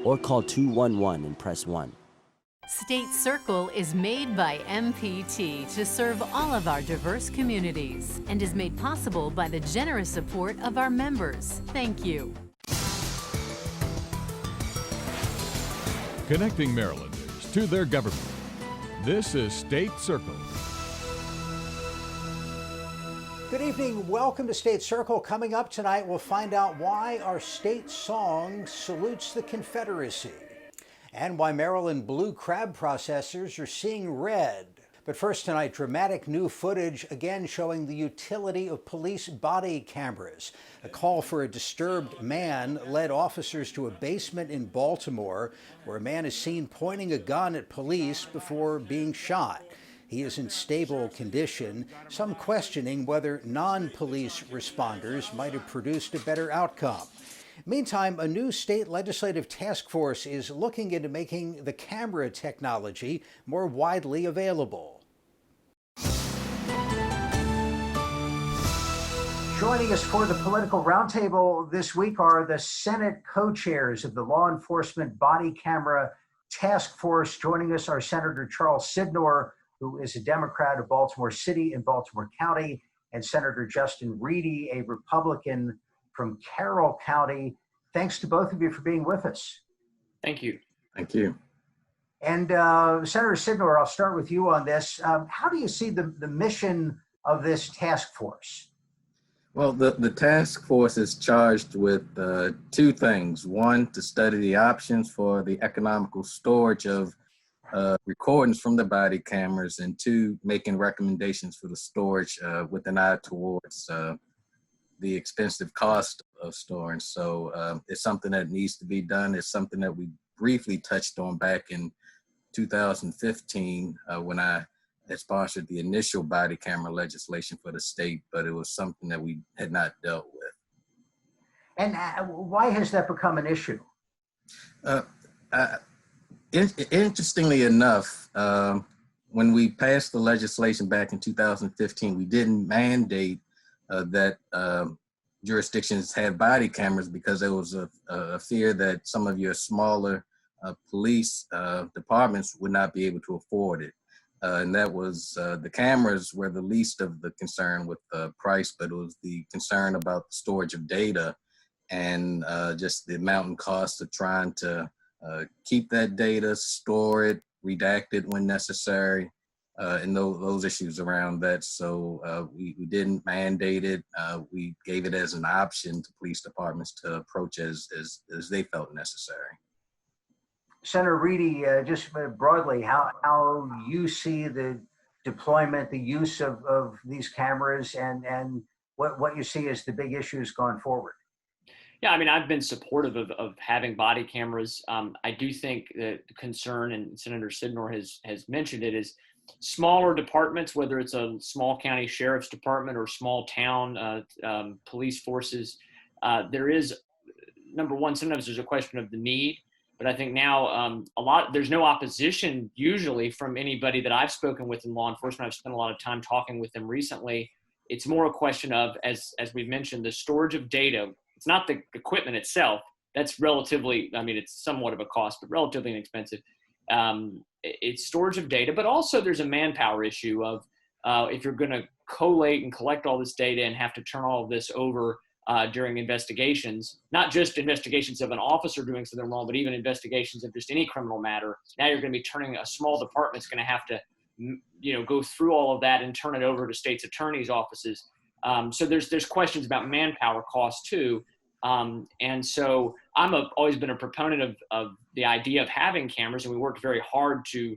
or call 211 and press 1. State Circle is made by MPT to serve all of our diverse communities and is made possible by the generous support of our members. Thank you. Connecting Marylanders to their government. This is State Circle. Good evening. Welcome to State Circle. Coming up tonight, we'll find out why our state song salutes the Confederacy and why Maryland blue crab processors are seeing red. But first tonight, dramatic new footage again showing the utility of police body cameras. A call for a disturbed man led officers to a basement in Baltimore where a man is seen pointing a gun at police before being shot. He is in stable condition, some questioning whether non-police responders might have produced a better outcome. Meantime, a new state legislative task force is looking into making the camera technology more widely available. Joining us for the political roundtable this week are the Senate co-chairs of the Law Enforcement Body Camera Task Force. Joining us are Senator Charles Sidnor, who is a Democrat of Baltimore City and Baltimore County, and Senator Justin Reedy, a Republican from Carroll County. Thanks to both of you for being with us. Thank you. Thank you. And Senator Sidnor, I'll start with you on this. How do you see the mission of this task force? Well, the task force is charged with two things. One, to study the options for the economical storage of recordings from the body cameras, and two, making recommendations for the storage with an eye towards the expensive cost of storing. So it's something that needs to be done. It's something that we briefly touched on back in 2015 when I had sponsored the initial body camera legislation for the state, but it was something that we had not dealt with. And why has that become an issue? Interestingly enough, when we passed the legislation back in 2015, we didn't mandate that jurisdictions had body cameras because there was a fear that some of your smaller police departments would not be able to afford it. And that was, the cameras were the least of the concern with the price, but it was the concern about the storage of data and just the mountain cost of trying to keep that data, store it, redact it when necessary, and those issues around that. So we didn't mandate it. We gave it as an option to police departments to approach as they felt necessary. Senator Reedy, just broadly, how you see the deployment, the use of these cameras, and what you see as the big issues going forward? Yeah, I mean, I've been supportive of having body cameras. I do think that the concern, and Senator Sidnor has mentioned it, is smaller departments, whether it's a small county sheriff's department or small town police forces. There is, number one, sometimes there's a question of the need. But I think now there's no opposition usually from anybody that I've spoken with in law enforcement. I've spent a lot of time talking with them recently. It's more a question of, as we've mentioned, the storage of data. It's not the equipment itself. That's relatively, I mean, it's somewhat of a cost, but relatively inexpensive. It's storage of data, but also there's a manpower issue of if you're going to collate and collect all this data and have to turn all of this over during investigations, not just investigations of an officer doing something wrong, but even investigations of just any criminal matter. Now you're going to be turning a small department's going to have to, go through all of that and turn it over to state's attorney's offices. So there's questions about manpower costs too. And so I'm always been a proponent of the idea of having cameras, and we worked very hard to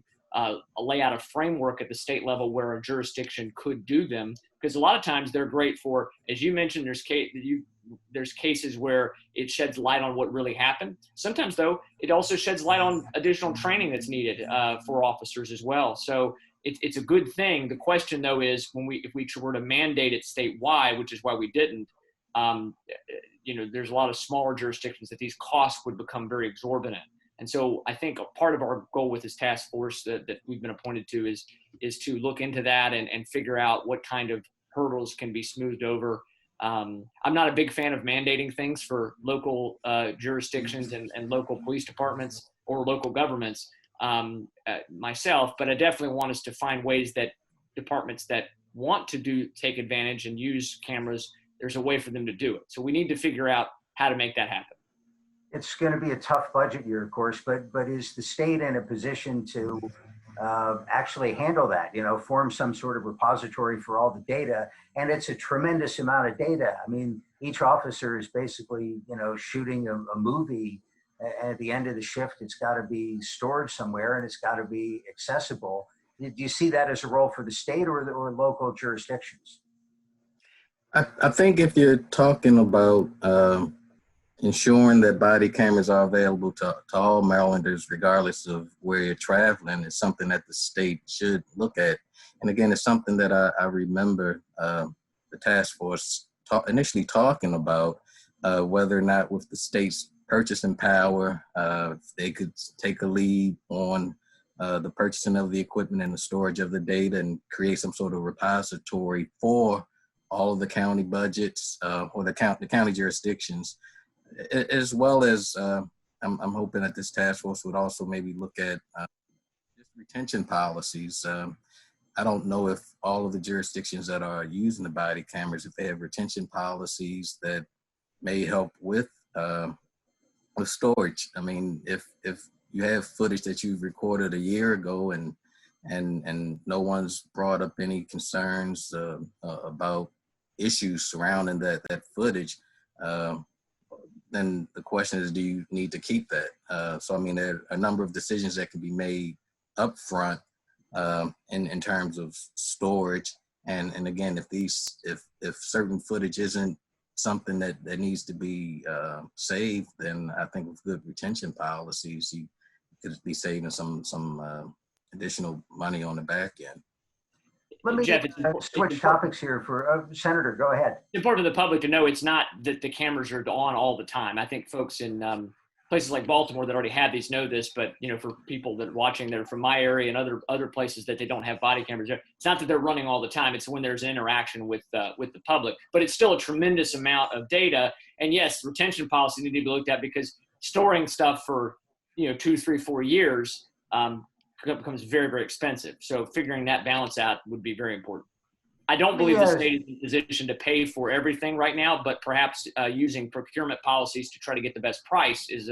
lay out a framework at the state level where a jurisdiction could do them. Because a lot of times they're great for, as you mentioned, there's cases where it sheds light on what really happened. Sometimes, though, it also sheds light on additional training that's needed for officers as well. So it's a good thing. The question, though, is if we were to mandate it statewide, which is why we didn't, there's a lot of smaller jurisdictions that these costs would become very exorbitant. And so I think a part of our goal with this task force that we've been appointed to is to look into that and figure out what kind of hurdles can be smoothed over I'm not a big fan of mandating things for local jurisdictions and local police departments or local governments myself, but I definitely want us to find ways that departments that want to take advantage and use cameras, there's a way for them to do it. So we need to figure out how to make that happen. It's going to be a tough budget year, of course, but is the state in a position to actually handle that, form some sort of repository for all the data? And it's a tremendous amount of data. I mean, each officer is basically, shooting a movie. At the end of the shift, it's got to be stored somewhere and it's got to be accessible. Do you see that as a role for the state or local jurisdictions? I think if you're talking about ensuring that body cameras are available to all Marylanders, regardless of where you're traveling, is something that the state should look at. And again, it's something that I remember the task force initially talking about, whether or not with the state's purchasing power, if they could take a lead on the purchasing of the equipment and the storage of the data and create some sort of repository for all of the county budgets or the county jurisdictions, as well as I'm hoping that this task force would also maybe look at just retention policies. I don't know if all of the jurisdictions that are using the body cameras, if they have retention policies that may help with storage. I mean, if you have footage that you've recorded a year ago and no one's brought up any concerns about issues surrounding that footage, then the question is, do you need to keep that? So, I mean, there are a number of decisions that can be made up front in terms of storage. And again, if certain footage isn't something that needs to be saved, then I think with good retention policies, you could be saving some additional money on the back end. Let me Jeff, switch topics here for Senator. Go ahead. It's important for the public to know it's not that the cameras are on all the time. I think folks in places like Baltimore that already have these know this, but for people that are watching that are from my area and other places that they don't have body cameras, it's not that they're running all the time. It's when there's an interaction with the public. But it's still a tremendous amount of data. And yes, retention policy need to be looked at, because storing stuff for 2, 3, 4 years becomes very, very expensive. So figuring that balance out would be very important. I don't believe the state is in a position to pay for everything right now, but perhaps using procurement policies to try to get the best price is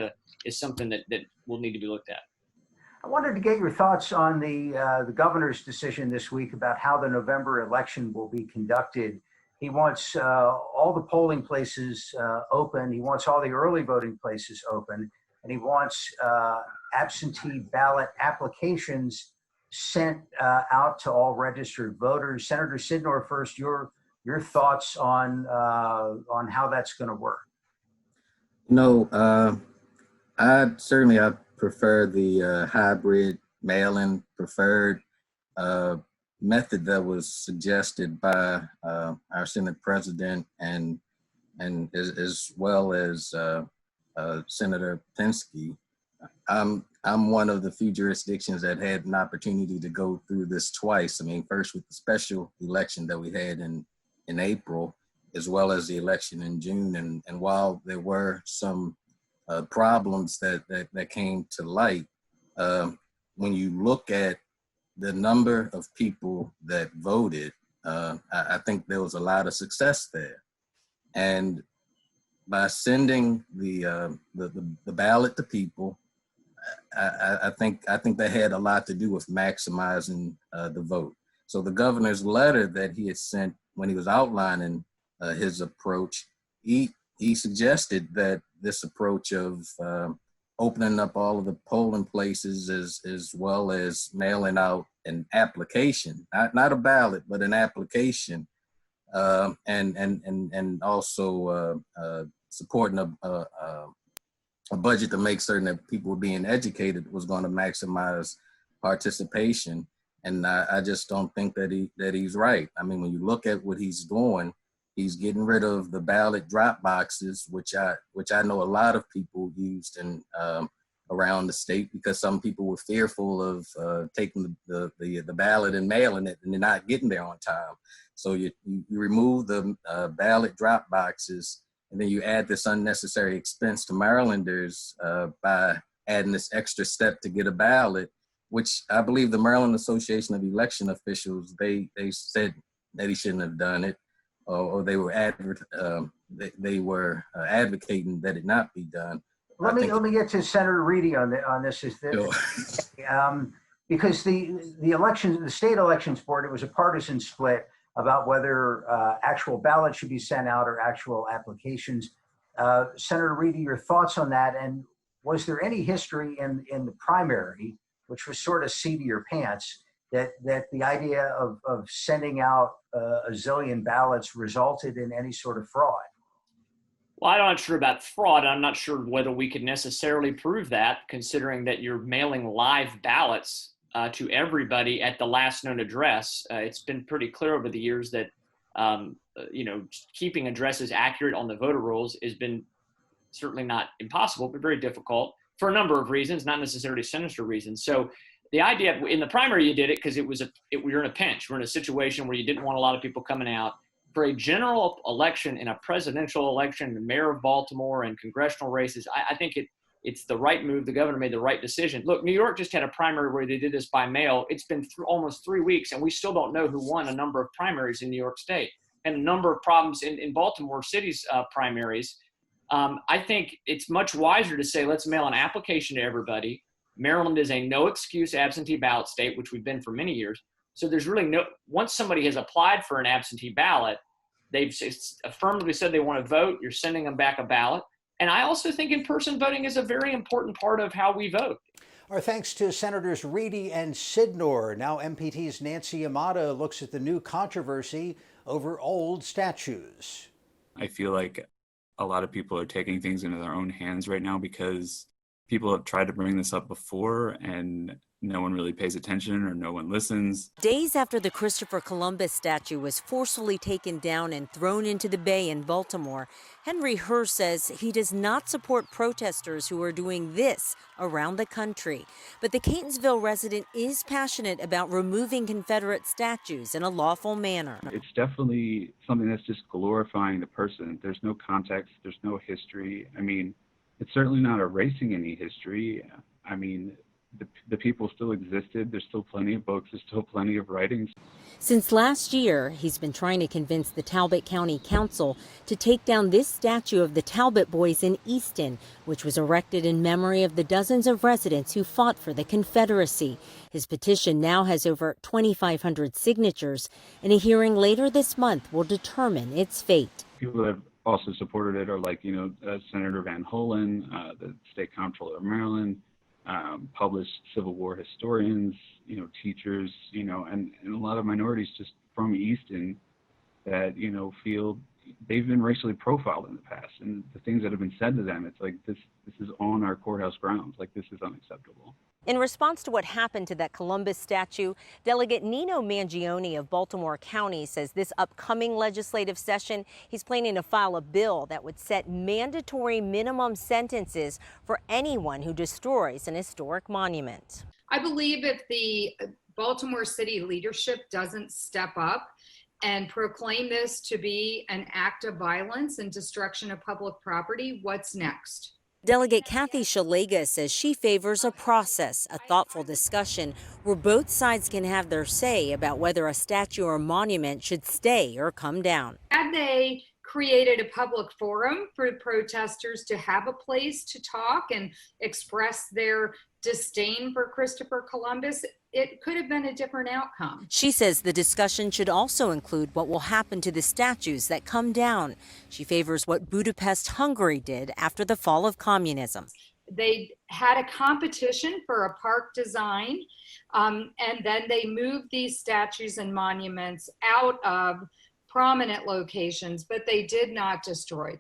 something that will need to be looked at. I wanted to get your thoughts on the governor's decision this week about how the November election will be conducted. He wants all the polling places open. He wants all the early voting places open, and he wants absentee ballot applications sent out to all registered voters. Senator Sidnor, first, your thoughts on how that's going to work. I prefer the hybrid mail-in preferred method that was suggested by our Senate President and as well as Senator Penske. I'm one of the few jurisdictions that had an opportunity to go through this twice. I mean, first with the special election that we had in April, as well as the election in June. And while there were some problems that came to light, when you look at the number of people that voted, I think there was a lot of success there. And by sending the ballot to people, I think that had a lot to do with maximizing the vote. So the governor's letter that he had sent when he was outlining his approach, he suggested that this approach of opening up all of the polling places as well as mailing out an application, not a ballot, but an application, and also supporting a budget to make certain that people were being educated was going to maximize participation. And I just don't think that he's right. I mean, when you look at what he's doing, he's getting rid of the ballot drop boxes, which I know a lot of people used in around the state because some people were fearful of taking the ballot and mailing it and not getting there on time. So you remove the ballot drop boxes, and then you add this unnecessary expense to Marylanders by adding this extra step to get a ballot, which I believe the Maryland Association of Election Officials, they said that he shouldn't have done it, or they were advocating that it not be done. Let me get to Senator Reedy on this. Is that sure. Because the state elections board, it was a partisan split about whether actual ballots should be sent out or actual applications. Senator Reedy, your thoughts on that? And was there any history in the primary, which was sort of seat of your pants, that the idea of sending out a zillion ballots resulted in any sort of fraud? Well, I'm not sure about fraud. I'm not sure whether we could necessarily prove that, considering that you're mailing live ballots to everybody at the last known address. It's been pretty clear over the years that, keeping addresses accurate on the voter rolls has been certainly not impossible, but very difficult for a number of reasons, not necessarily sinister reasons. So the idea in the primary, you did it because we were in a pinch. We're in a situation where you didn't want a lot of people coming out. For a general election and a presidential election, the mayor of Baltimore and congressional races, I think it's the right move. The governor made the right decision. Look, New York just had a primary where they did this by mail. It's been almost 3 weeks, and we still don't know who won a number of primaries in New York State, and a number of problems in Baltimore City's primaries. I think it's much wiser to say, let's mail an application to everybody. Maryland is a no excuse absentee ballot state, which we've been for many years. So there's really once somebody has applied for an absentee ballot, they've affirmatively said they want to vote, you're sending them back a ballot. And I also think in-person voting is a very important part of how we vote. Our thanks to Senators Reedy and Sidnor. Now MPT's Nancy Yamada looks at the new controversy over old statues. I feel like a lot of people are taking things into their own hands right now because people have tried to bring this up before and no one really pays attention or no one listens. Days after the Christopher Columbus statue was forcefully taken down and thrown into the bay in Baltimore, Henry Herr says he does not support protesters who are doing this around the country. But the Catonsville resident is passionate about removing Confederate statues in a lawful manner. It's definitely something that's just glorifying the person. There's no context, there's no history. I mean, it's certainly not erasing any history. I mean, the people still existed. There's still plenty of books. There's still plenty of writings. Since last year, he's been trying to convince the Talbot County Council to take down this statue of the Talbot boys in Easton, which was erected in memory of the dozens of residents who fought for the Confederacy. His petition now has over 2,500 signatures, and a hearing later this month will determine its fate. People that have also supported it are like, Senator Van Hollen, the state comptroller of Maryland, published Civil War historians, teachers, and a lot of minorities just from Easton that, feel they've been racially profiled in the past. And the things that have been said to them, it's like, this is on our courthouse grounds. Like, this is unacceptable. In response to what happened to that Columbus statue, Delegate Nino Mangione of Baltimore County says this upcoming legislative session, he's planning to file a bill that would set mandatory minimum sentences for anyone who destroys an historic monument. I believe if the Baltimore City leadership doesn't step up and proclaim this to be an act of violence and destruction of public property, what's next? Delegate Kathy Shalega says she favors a process, a thoughtful discussion where both sides can have their say about whether a statue or monument should stay or come down. Had they created a public forum for protesters to have a place to talk and express their disdain for Christopher Columbus, it could have been a different outcome. She says the discussion should also include what will happen to the statues that come down. She favors what Budapest, Hungary did after the fall of communism. They had a competition for a park design, and then they moved these statues and monuments out of prominent locations, but they did not destroy them.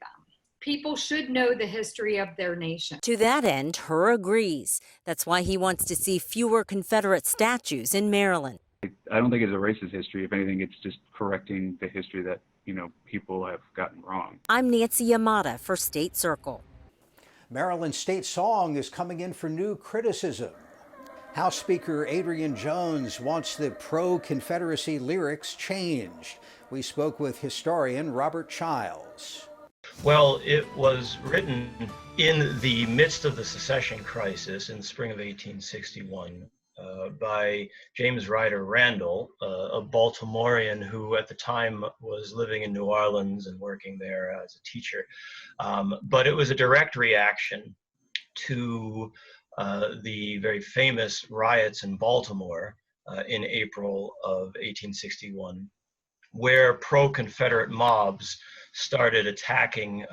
People should know the history of their nation. To that end, Herr agrees. That's why he wants to see fewer Confederate statues in Maryland. I don't think it erases history. If anything, it's just correcting the history that, people have gotten wrong. I'm Nancy Yamada for State Circle. Maryland's state song is coming in for new criticism. House Speaker Adrian Jones wants the pro-Confederacy lyrics changed. We spoke with historian Robert Childs. Well, it was written in the midst of the secession crisis in the spring of 1861 by James Ryder Randall, a Baltimorean who at the time was living in New Orleans and working there as a teacher. But it was a direct reaction to the very famous riots in Baltimore in April of 1861, where pro-Confederate mobs started attacking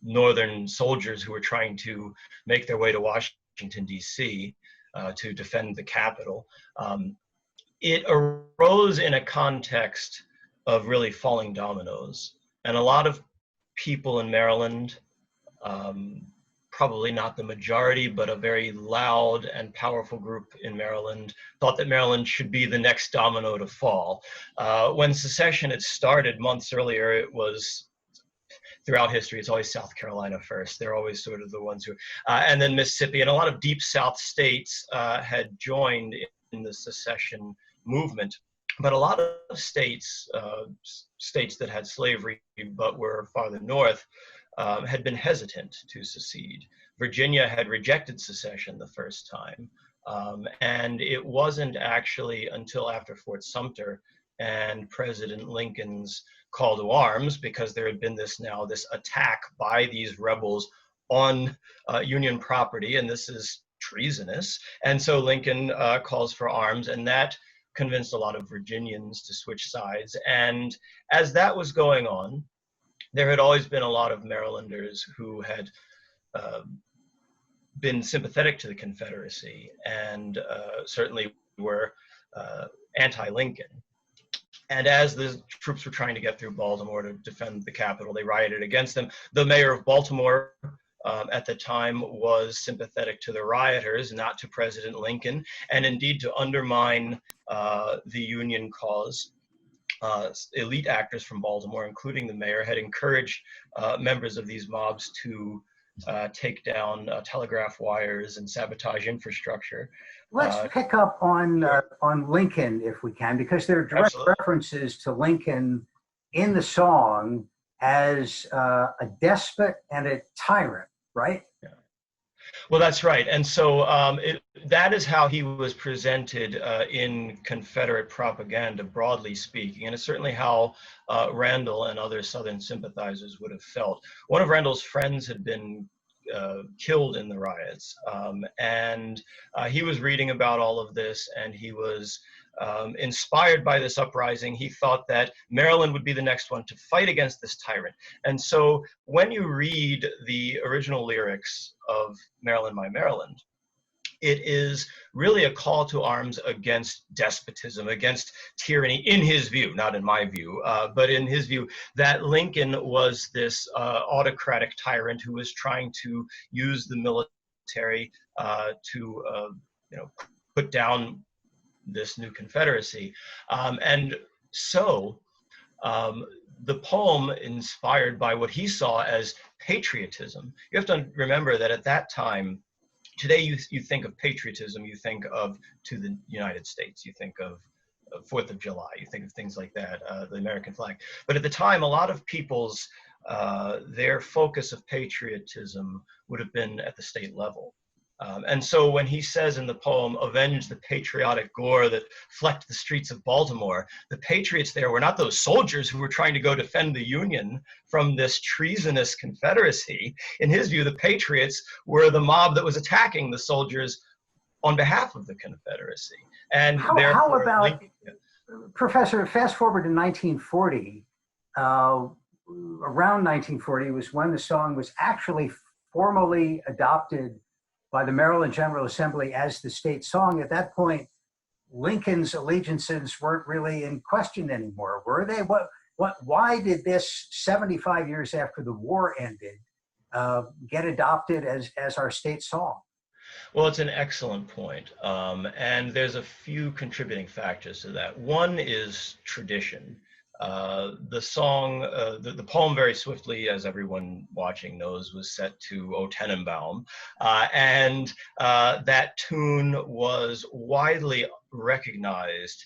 Northern soldiers who were trying to make their way to Washington, D.C. To defend the Capitol. It arose in a context of really falling dominoes. And a lot of people in Maryland, probably not the majority, but a very loud and powerful group in Maryland, thought that Maryland should be the next domino to fall. When secession had started months earlier, it was, throughout history, it's always South Carolina first. They're always sort of the ones who, and then Mississippi, and a lot of deep South states had joined in the secession movement. But a lot of states, states that had slavery but were farther north, had been hesitant to secede. Virginia had rejected secession the first time. And it wasn't actually until after Fort Sumter and President Lincoln's call to arms, because there had been this attack by these rebels on Union property, and this is treasonous. And so Lincoln calls for arms, and that convinced a lot of Virginians to switch sides. And as that was going on, there had always been a lot of Marylanders who had been sympathetic to the Confederacy and certainly were anti-Lincoln. And as the troops were trying to get through Baltimore to defend the Capitol, they rioted against them. The mayor of Baltimore at the time was sympathetic to the rioters, not to President Lincoln, and indeed to undermine the Union cause. Elite actors from Baltimore, including the mayor, had encouraged members of these mobs to take down telegraph wires and sabotage infrastructure. Let's pick up on Lincoln, if we can, because there are direct Absolutely. references to Lincoln in the song as a despot and a tyrant, right? Yeah. Well, that's right. And so that is how he was presented in Confederate propaganda, broadly speaking. And it's certainly how Randall and other Southern sympathizers would have felt. One of Randall's friends had been killed in the riots. And he was reading about all of this, and he was inspired by this uprising. He thought that Maryland would be the next one to fight against this tyrant. And so when you read the original lyrics of Maryland, My Maryland, it is really a call to arms against despotism, against tyranny, in his view, not in my view, but in his view, that Lincoln was this autocratic tyrant who was trying to use the military to put down this new Confederacy. And so the poem, inspired by what he saw as patriotism, you have to remember that at that time, today you think of patriotism, you think of to the United States, you think of 4th of July, you think of things like that, the American flag. But at the time, a lot of people's, their focus of patriotism would have been at the state level. And so when he says in the poem, avenge the patriotic gore that flecked the streets of Baltimore, the patriots there were not those soldiers who were trying to go defend the Union from this treasonous Confederacy. In his view, the patriots were the mob that was attacking the soldiers on behalf of the Confederacy. And how about, Professor, fast forward to 1940, around 1940 was when the song was actually formally adopted by the Maryland General Assembly as the state song. At that point, Lincoln's allegiances weren't really in question anymore, were they? Why did this 75 years after the war ended get adopted as our state song? Well, it's an excellent point. And there's a few contributing factors to that. One is tradition. The song, the poem very swiftly, as everyone watching knows, was set to O Tenenbaum. And that tune was widely recognized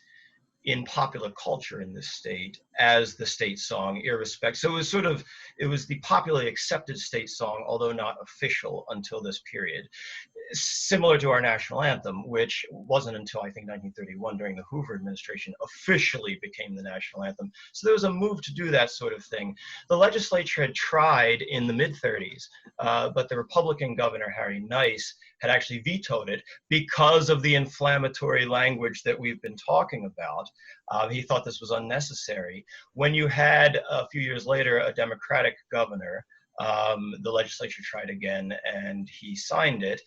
in popular culture in this state as the state song, irrespective. So it was the popularly accepted state song, although not official until this period. Similar to our national anthem, which wasn't until I think 1931 during the Hoover administration officially became the national anthem. So there was a move to do that sort of thing. The legislature had tried in the mid-30s, but the Republican governor, Harry Nice, had actually vetoed it because of the inflammatory language that we've been talking about. He thought this was unnecessary. When you had a few years later a Democratic governor, the legislature tried again and he signed it.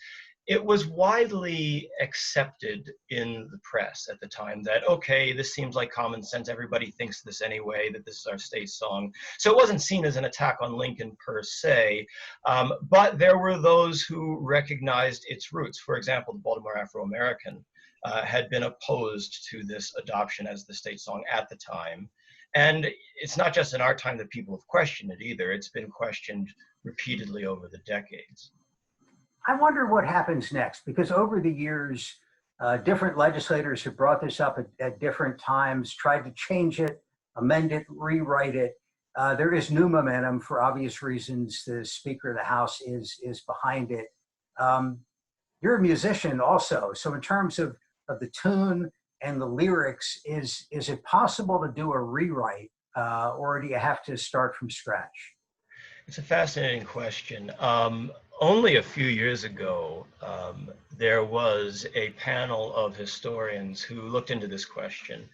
It was widely accepted in the press at the time that, okay, this seems like common sense. Everybody thinks this anyway, that this is our state song. So it wasn't seen as an attack on Lincoln per se, but there were those who recognized its roots. For example, the Baltimore Afro-American had been opposed to this adoption as the state song at the time. And it's not just in our time that people have questioned it either. It's been questioned repeatedly over the decades. I wonder what happens next, because over the years, different legislators have brought this up at different times, tried to change it, amend it, rewrite it. There is new momentum for obvious reasons. The Speaker of the House is behind it. You're a musician also, so in terms of the tune and the lyrics, is it possible to do a rewrite, or do you have to start from scratch? It's a fascinating question. Only a few years ago, there was a panel of historians who looked into this question,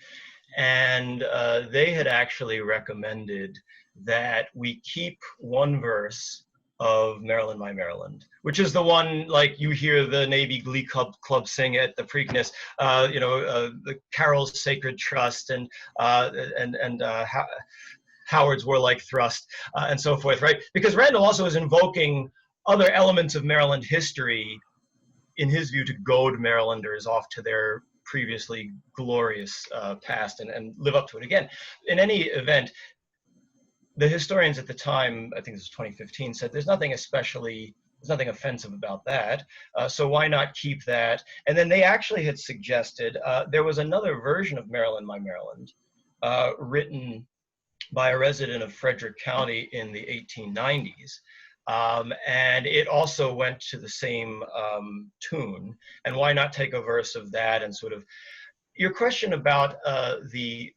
and they had actually recommended that we keep one verse of Maryland, My Maryland, which is the one like you hear the Navy Glee Club sing at the Preakness, the Carol's Sacred Trust and Howard's Warlike Thrust, and so forth, right? Because Randall also is invoking other elements of Maryland history, in his view, to goad Marylanders off to their previously glorious past and live up to it again. In any event, the historians at the time, I think this was 2015, said there's nothing offensive about that, so why not keep that? And then they actually had suggested, there was another version of Maryland, My Maryland, written by a resident of Frederick County in the 1890s. And it also went to the same tune. And why not take a verse of that and sort of, your question about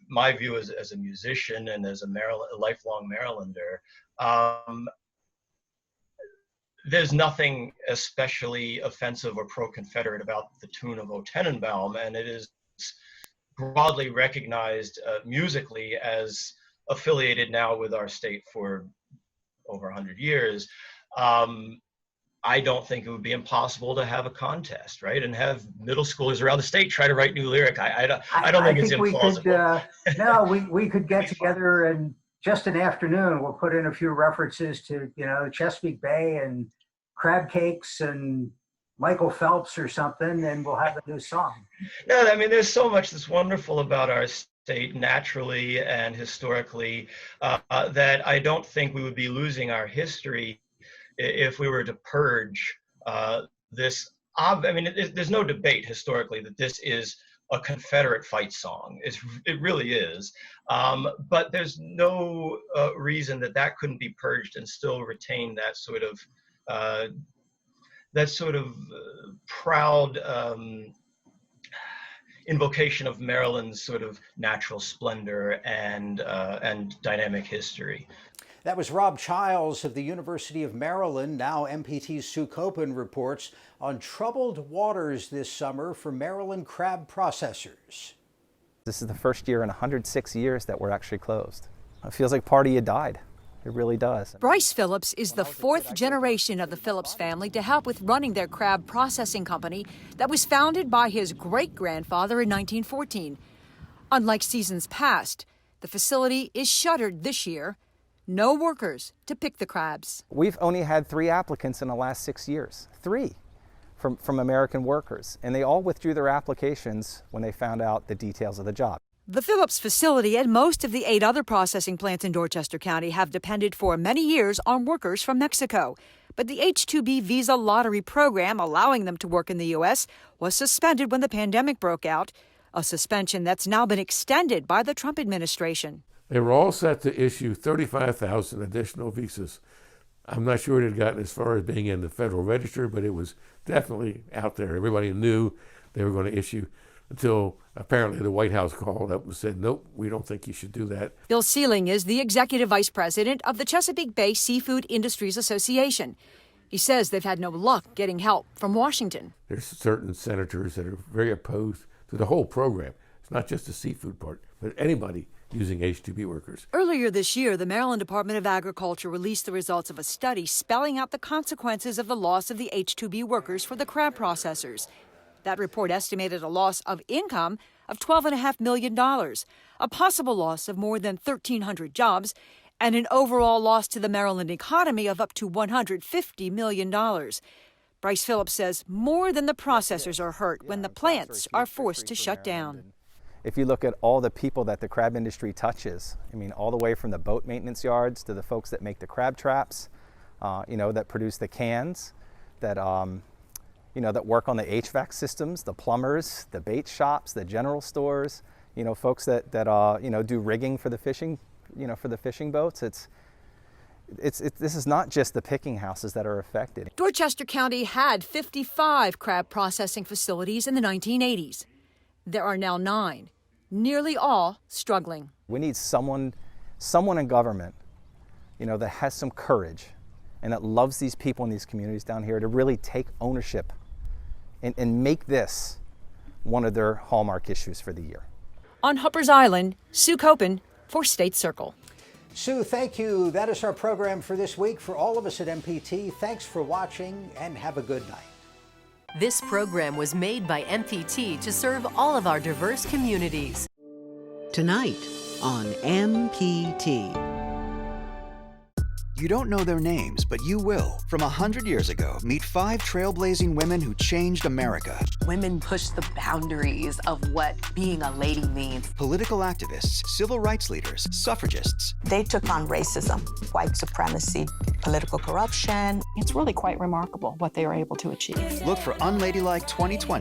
my view as a musician and as a lifelong Marylander, there's nothing especially offensive or pro-Confederate about the tune of O Tenenbaum, and it is broadly recognized musically as affiliated now with our state for over 100 years. I don't think it would be impossible to have a contest, right? And have middle schoolers around the state try to write new lyric. I don't think it's implausible. We could get together and just an afternoon, we'll put in a few references to, the Chesapeake Bay and crab cakes and Michael Phelps or something, and we'll have a new song. No, I mean, there's so much that's wonderful about our state naturally and historically that I don't think we would be losing our history if we were to purge this. I mean, there's no debate historically that this is a Confederate fight song. It really is. But there's no reason that couldn't be purged and still retain that sort of proud invocation of Maryland's sort of natural splendor and dynamic history. That was Rob Childs of the University of Maryland. Now MPT's Sue Copen reports on troubled waters this summer for Maryland crab processors. This is the first year in 106 years that we're actually closed. It feels like part of you died. It really does. Bryce Phillips is the fourth generation of the Phillips family to help with running their crab processing company that was founded by his great-grandfather in 1914. Unlike seasons past, the facility is shuttered this year. No workers to pick the crabs. We've only had 3 applicants in the last 6 years. 3 from American workers, and they all withdrew their applications when they found out the details of the job. The Phillips facility and most of the 8 other processing plants in Dorchester County have depended for many years on workers from Mexico. But the H-2B visa lottery program allowing them to work in the U.S. was suspended when the pandemic broke out, a suspension that's now been extended by the Trump administration. They were all set to issue 35,000 additional visas. I'm not sure it had gotten as far as being in the Federal Register, but it was definitely out there. Everybody knew they were going to issue until apparently the White House called up and said, nope, we don't think you should do that. Bill Sealing is the executive vice president of the Chesapeake Bay Seafood Industries Association. He says they've had no luck getting help from Washington. There's certain senators that are very opposed to the whole program. It's not just the seafood part, but anybody using H-2B workers. Earlier this year, the Maryland Department of Agriculture released the results of a study spelling out the consequences of the loss of the H-2B workers for the crab processors. That report estimated a loss of income of $12.5 million, a possible loss of more than 1,300 jobs, and an overall loss to the Maryland economy of up to $150 million. Bryce Phillips says more than the processors are hurt when the plants are forced to shut down. If you look at all the people that the crab industry touches, I mean, all the way from the boat maintenance yards to the folks that make the crab traps, that produce the cans, that that work on the HVAC systems, the plumbers, the bait shops, the general stores, folks that do rigging for the fishing, for the fishing boats. This is not just the picking houses that are affected. Dorchester County had 55 crab processing facilities in the 1980s. There are now 9, nearly all struggling. We need someone in government, that has some courage and that loves these people in these communities down here to really take ownership and make this one of their hallmark issues for the year. On Hupper's Island, Sue Copen for State Circle. Sue, thank you. That is our program for this week. For all of us at MPT, thanks for watching and have a good night. This program was made by MPT to serve all of our diverse communities. Tonight on MPT. You don't know their names, but you will. From 100 years ago, meet 5 trailblazing women who changed America. Women pushed the boundaries of what being a lady means. Political activists, civil rights leaders, suffragists. They took on racism, white supremacy, political corruption. It's really quite remarkable what they were able to achieve. Look for Unladylike 2020